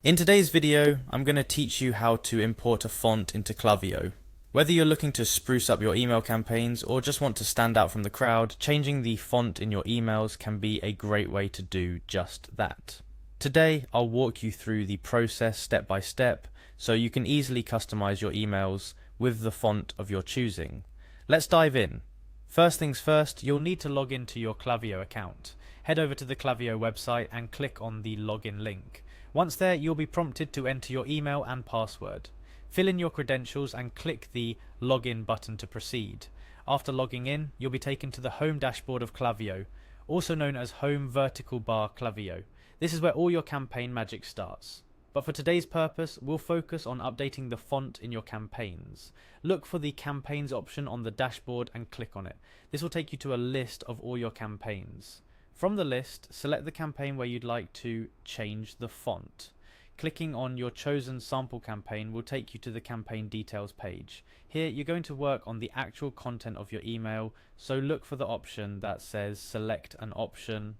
In today's video, I'm going to teach you how to import a font into Klaviyo. Whether you're looking to spruce up your email campaigns or just want to stand out from the crowd, changing the font in your emails can be a great way to do just that. Today, I'll walk you through the process step by step so you can easily customize your emails with the font of your choosing. Let's dive in. First things first, you'll need to log into your Klaviyo account. Head over to the Klaviyo website and click on the login link. Once there, you'll be prompted to enter your email and password. Fill in your credentials and click the login button to proceed. After logging in, you'll be taken to the home dashboard of Klaviyo, also known as Home Vertical Bar Klaviyo. This is where all your campaign magic starts. But for today's purpose, we'll focus on updating the font in your campaigns. Look for the campaigns option on the dashboard and click on it. This will take you to a list of all your campaigns. From the list, select the campaign where you'd like to change the font. Clicking on your chosen sample campaign will take you to the campaign details page. Here you're going to work on the actual content of your email, so look for the option that says select an option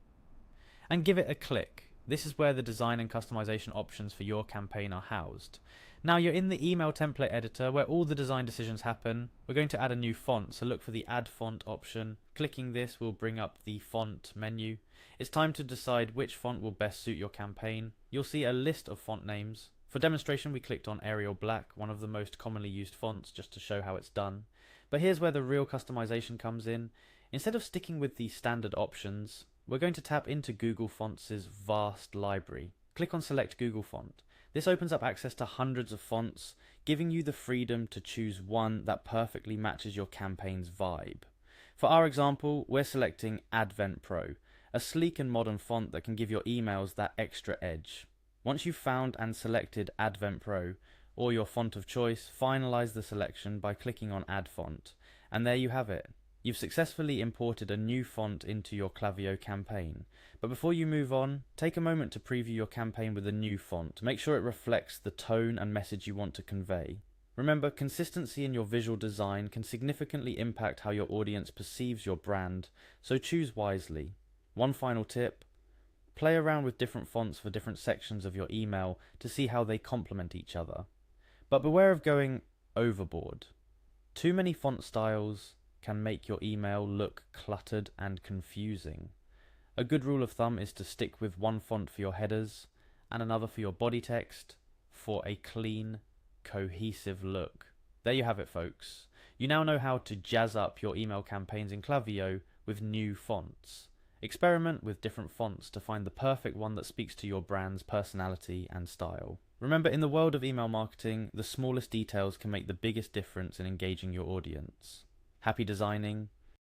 and give it a click. This is where the design and customization options for your campaign are housed. Now you're in the email template editor where all the design decisions happen. We're going to add a new font, so look for the add font option. Clicking this will bring up the font menu. It's time to decide which font will best suit your campaign. You'll see a list of font names. For demonstration, we clicked on Arial Black, one of the most commonly used fonts, just to show how it's done. But here's where the real customization comes in. Instead of sticking with the standard options, we're going to tap into Google Fonts' vast library. Click on Select Google Font. This opens up access to hundreds of fonts, giving you the freedom to choose one that perfectly matches your campaign's vibe. For our example, we're selecting Advent Pro, a sleek and modern font that can give your emails that extra edge. Once you've found and selected Advent Pro, or your font of choice, finalize the selection by clicking on Add Font. And there you have it. You've successfully imported a new font into your Klaviyo campaign. But before you move on, take a moment to preview your campaign with a new font. Make sure it reflects the tone and message you want to convey. Remember, consistency in your visual design can significantly impact how your audience perceives your brand, so choose wisely. One final tip: play around with different fonts for different sections of your email to see how they complement each other. But beware of going overboard. Too many font styles can make your email look cluttered and confusing. A good rule of thumb is to stick with one font for your headers and another for your body text for a clean, cohesive look. There you have it, folks. You now know how to jazz up your email campaigns in Klaviyo with new fonts. Experiment with different fonts to find the perfect one that speaks to your brand's personality and style. Remember, in the world of email marketing, the smallest details can make the biggest difference in engaging your audience. Happy designing,